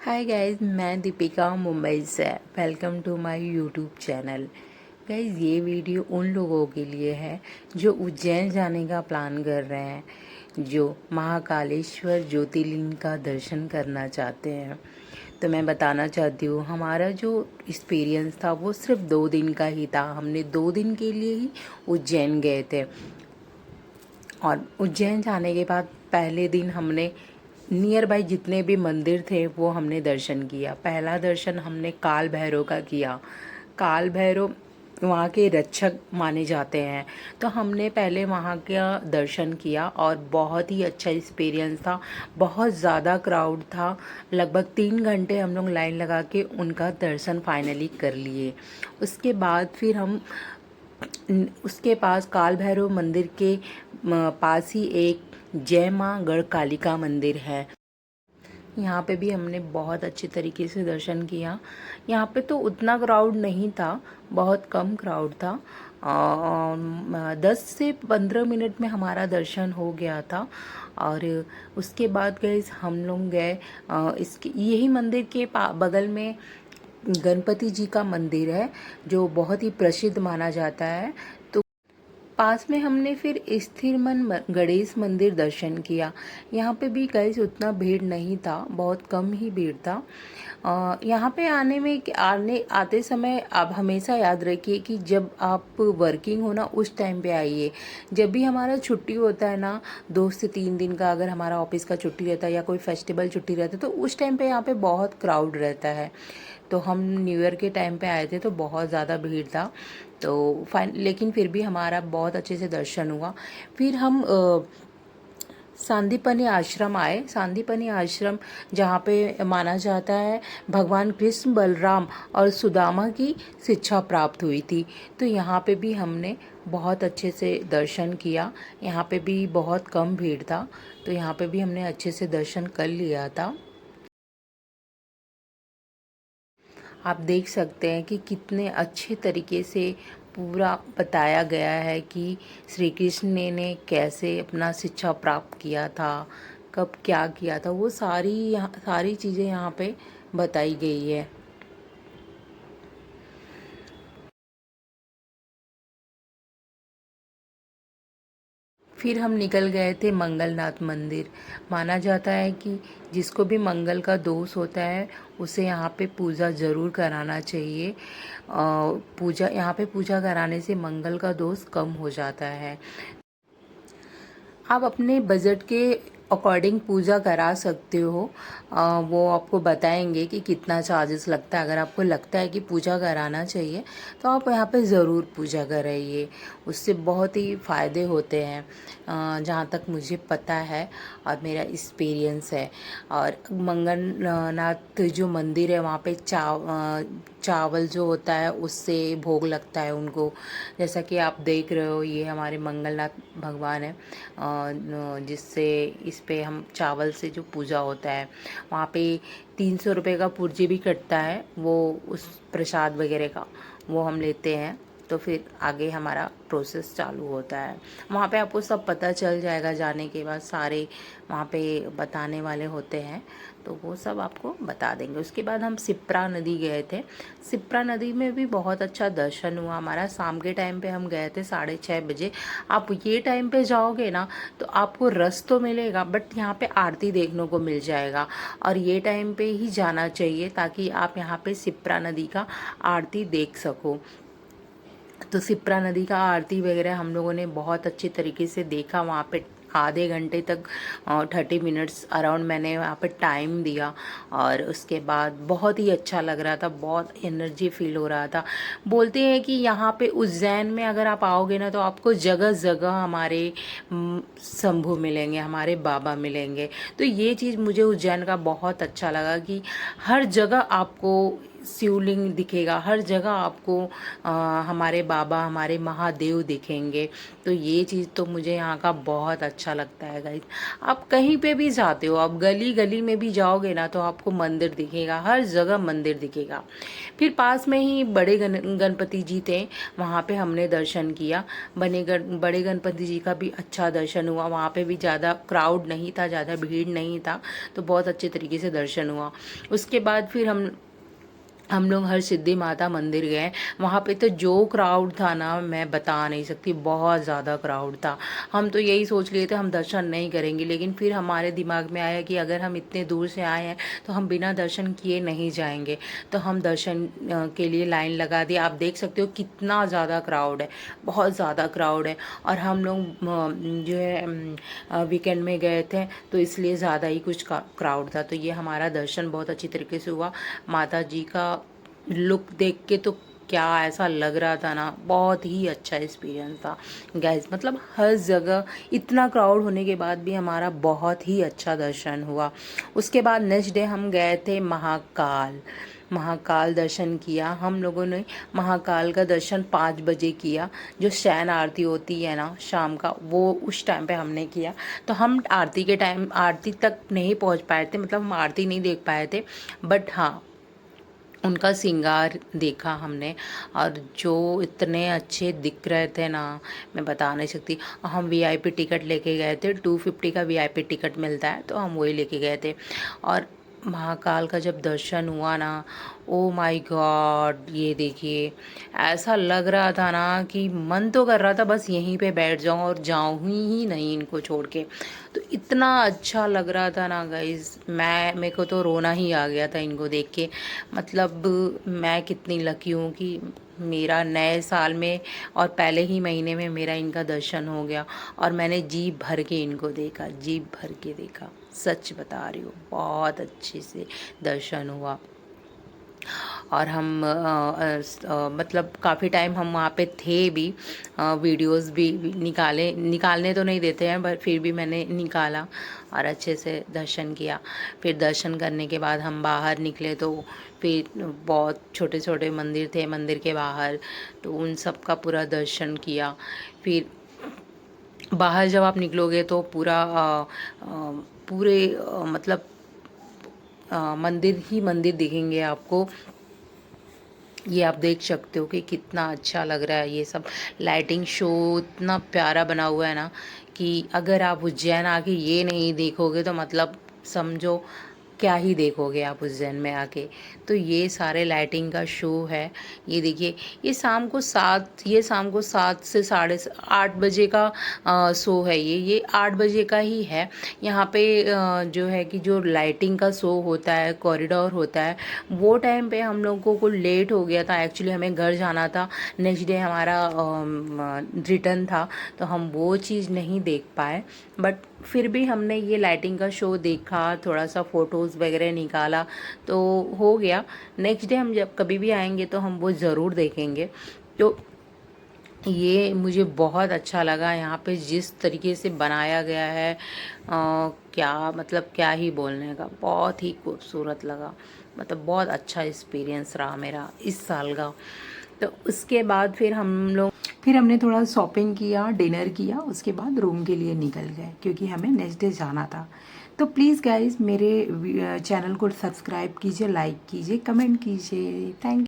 Hi guys, मैं दीपिका मुंबई से। Welcome to my YouTube channel. Guys, ये वीडियो उन लोगों के लिए है जो उज्जैन जाने का प्लान कर रहे हैं, जो महाकालेश्वर ज्योतिर्लिंग का दर्शन करना चाहते हैं। तो मैं बताना चाहती हूँ, हमारा जो एक्सपीरियंस था वो सिर्फ 2 दिन का ही था। हमने 2 दिन के लिए ही उज्जैन गए थे। और उज्जैन जाने के बाद पहले दिन हमने नियर बाई जितने भी मंदिर थे वो हमने दर्शन किया। पहला दर्शन हमने काल भैरव का किया। काल भैरव वहाँ के रक्षक माने जाते हैं, तो हमने पहले वहाँ का दर्शन किया और बहुत ही अच्छा एक्सपीरियंस था। बहुत ज़्यादा क्राउड था, लगभग 3 घंटे हम लोग लाइन लगा के उनका दर्शन फाइनली कर लिए। उसके बाद फिर हम उसके पास काल भैरव मंदिर के पास ही एक जय माँ गढ़ कालिका मंदिर है। यहाँ पे भी हमने बहुत अच्छे तरीके से दर्शन किया। यहाँ पे तो उतना क्राउड नहीं था, बहुत कम क्राउड था। 10 से 15 मिनट में हमारा दर्शन हो गया था। और उसके बाद गए हम लोग गए इसके यही मंदिर के बगल में गणपति जी का मंदिर है, जो बहुत ही प्रसिद्ध माना जाता है। तो पास में हमने फिर स्थिरमन गणेश मंदिर दर्शन किया। यहाँ पे भी गाइस उतना भीड़ नहीं था, बहुत कम ही भीड़ था। यहाँ पे आते समय आप हमेशा याद रखिए कि जब आप वर्किंग हो ना, उस टाइम पे आइए। जब भी हमारा छुट्टी होता है ना, 2 से 3 दिन का, अगर हमारा ऑफिस का छुट्टी रहता है या कोई फेस्टिवल छुट्टी रहता है, तो उस टाइम पे यहाँ पे बहुत क्राउड रहता है। तो हम न्यू ईयर के टाइम पे आए थे तो बहुत ज़्यादा भीड़ था। तो लेकिन फिर भी हमारा बहुत अच्छे से दर्शन हुआ। फिर हम सांदीपनि आश्रम आए। सांदीपनि आश्रम जहाँ पे माना जाता है भगवान कृष्ण, बलराम और सुदामा की शिक्षा प्राप्त हुई थी। तो यहाँ पे भी हमने बहुत अच्छे से दर्शन किया। यहाँ पे भी बहुत कम भीड़ था, तो यहाँ पे भी हमने अच्छे से दर्शन कर लिया था। आप देख सकते हैं कि कितने अच्छे तरीके से पूरा बताया गया है कि श्री कृष्ण ने कैसे अपना शिक्षा प्राप्त किया था, कब क्या किया था, वो सारी चीज़ें यहाँ पे बताई गई है। फिर हम निकल गए थे मंगलनाथ मंदिर। माना जाता है कि जिसको भी मंगल का दोष होता है उसे यहाँ पे पूजा ज़रूर कराना चाहिए। यहाँ पे पूजा कराने से मंगल का दोष कम हो जाता है। आप अपने बजट के अकॉर्डिंग पूजा करा सकते हो। वो आपको बताएंगे कि कितना चार्जेस लगता है। अगर आपको लगता है कि पूजा कराना चाहिए तो आप यहाँ पे ज़रूर पूजा कराइए, उससे बहुत ही फ़ायदे होते हैं, जहाँ तक मुझे पता है और मेरा एक्सपीरियंस है। और मंगलनाथ जो मंदिर है वहाँ पे चावल जो होता है उससे भोग लगता है उनको। जैसा कि आप देख रहे हो, ये हमारे मंगलनाथ भगवान है, जिससे इस पे हम चावल से जो पूजा होता है, वहाँ पे 300 रुपये का पुर्जी भी कटता है, वो उस प्रसाद वगैरह का वो हम लेते हैं। तो फिर आगे हमारा प्रोसेस चालू होता है। वहाँ पे आपको सब पता चल जाएगा, जाने के बाद सारे वहाँ पे बताने वाले होते हैं, तो वो सब आपको बता देंगे। उसके बाद हम सिप्रा नदी गए थे। सिप्रा नदी में भी बहुत अच्छा दर्शन हुआ हमारा। शाम के टाइम पे हम गए थे 6:30 बजे। आप ये टाइम पे जाओगे ना तो आपको रस तो मिलेगा, बट यहाँ पे आरती देखने को मिल जाएगा। और ये टाइम पे ही जाना चाहिए ताकि आप यहाँ पे सिप्रा नदी का आरती देख सको। तो सिप्रा नदी का आरती वगैरह हम लोगों ने बहुत अच्छे तरीके से देखा। वहाँ पे आधे घंटे तक 30 मिनट्स अराउंड मैंने वहाँ पे टाइम दिया। और उसके बाद बहुत ही अच्छा लग रहा था, बहुत एनर्जी फील हो रहा था। बोलते हैं कि यहाँ पे उज्जैन में अगर आप आओगे ना तो आपको जगह जगह हमारे शंभू मिलेंगे, हमारे बाबा मिलेंगे। तो ये चीज़ मुझे उज्जैन का बहुत अच्छा लगा कि हर जगह आपको शिवलिंग दिखेगा, हर जगह आपको हमारे बाबा, हमारे महादेव दिखेंगे। तो ये चीज़ तो मुझे यहाँ का बहुत अच्छा लगता है गाइस। आप कहीं पे भी जाते हो, आप गली गली में भी जाओगे ना तो आपको मंदिर दिखेगा, हर जगह मंदिर दिखेगा। फिर पास में ही बड़े गणपति जी थे, वहाँ पे हमने दर्शन किया। बड़े गणपति जी का भी अच्छा दर्शन हुआ, वहाँ पे भी ज़्यादा क्राउड नहीं था, ज़्यादा भीड़ नहीं था, तो बहुत अच्छे तरीके से दर्शन हुआ। उसके बाद फिर हम लोग हर सिद्धि माता मंदिर गए। वहाँ पे तो जो क्राउड था ना, मैं बता नहीं सकती, बहुत ज़्यादा क्राउड था। हम तो यही सोच लिए थे हम दर्शन नहीं करेंगे, लेकिन फिर हमारे दिमाग में आया कि अगर हम इतने दूर से आए हैं तो हम बिना दर्शन किए नहीं जाएंगे। तो हम दर्शन के लिए लाइन लगा दी। आप देख सकते हो कितना ज़्यादा क्राउड है, बहुत ज़्यादा क्राउड है। और हम लोग जो है वीकेंड में गए थे, तो इसलिए ज़्यादा ही कुछ क्राउड था। तो ये हमारा दर्शन बहुत अच्छी तरीके से हुआ। माता जी का लुक देख के तो क्या ऐसा लग रहा था ना, बहुत ही अच्छा एक्सपीरियंस था गाइस। मतलब हर जगह इतना क्राउड होने के बाद भी हमारा बहुत ही अच्छा दर्शन हुआ। उसके बाद नेक्स्ट डे हम गए थे महाकाल दर्शन किया हम लोगों ने। महाकाल का दर्शन 5 बजे किया। जो शयन आरती होती है ना शाम का, वो उस टाइम पे हमने किया। तो हम आरती के टाइम आरती तक नहीं पहुंच पाए थे, मतलब हम आरती नहीं देख पाए थे, बट हाँ उनका श्रृंगार देखा हमने। और जो इतने अच्छे दिख रहे थे ना, मैं बता नहीं सकती। हम वीआईपी टिकट लेके गए थे, 250 का वीआईपी टिकट मिलता है, तो हम वही लेके गए थे। और महाकाल का जब दर्शन हुआ ना, ओ माय गॉड, ये देखिए ऐसा लग रहा था ना कि मन तो कर रहा था बस यहीं पे बैठ जाऊं और जाऊं ही नहीं इनको छोड़ के। तो इतना अच्छा लग रहा था ना गाइस, मेरे को तो रोना ही आ गया था इनको देख के। मतलब मैं कितनी लकी हूँ कि मेरा नए साल में और पहले ही महीने में मेरा इनका दर्शन हो गया, और मैंने जी भर के इनको देखा, जी भर के देखा। सच बता रही हूँ, बहुत अच्छे से दर्शन हुआ। और हम मतलब काफ़ी टाइम हम वहाँ पे थे भी, वीडियोस भी निकालने तो नहीं देते हैं, पर फिर भी मैंने निकाला और अच्छे से दर्शन किया। फिर दर्शन करने के बाद हम बाहर निकले, तो फिर बहुत छोटे छोटे मंदिर थे मंदिर के बाहर, तो उन सब का पूरा दर्शन किया। फिर बाहर जब आप निकलोगे तो पूरे मतलब मंदिर ही मंदिर दिखेंगे आपको। ये आप देख सकते हो कि कितना अच्छा लग रहा है। ये सब लाइटिंग शो इतना प्यारा बना हुआ है ना, कि अगर आप उज्जैन आके ये नहीं देखोगे तो मतलब समझो क्या ही देखोगे आप उज्जैन में आके। तो ये सारे लाइटिंग का शो है। ये देखिए, ये शाम को 7 से 8:30 बजे का शो है। ये 8 बजे का ही है। यहाँ पे जो है कि जो लाइटिंग का शो होता है, कॉरिडोर होता है, वो टाइम पे हम लोगों को लेट हो गया था। एक्चुअली हमें घर जाना था, नेक्स्ट डे हमारा रिटर्न था, तो हम वो चीज़ नहीं देख पाए। बट फिर भी हमने ये लाइटिंग का शो देखा, थोड़ा सा फ़ोटोज़ वगैरह निकाला, तो हो गया। नेक्स्ट डे हम जब कभी भी आएंगे तो हम वो ज़रूर देखेंगे। तो ये मुझे बहुत अच्छा लगा यहाँ पे जिस तरीके से बनाया गया है। क्या मतलब क्या ही बोलने का, बहुत ही खूबसूरत लगा। मतलब बहुत अच्छा एक्सपीरियंस रहा मेरा इस साल का। तो उसके बाद फिर हमने थोड़ा शॉपिंग किया, डिनर किया, उसके बाद रूम के लिए निकल गए क्योंकि हमें नेक्स्ट डे जाना था। तो प्लीज़ गाइस मेरे चैनल को सब्सक्राइब कीजिए, लाइक कीजिए, कमेंट कीजिए। थैंक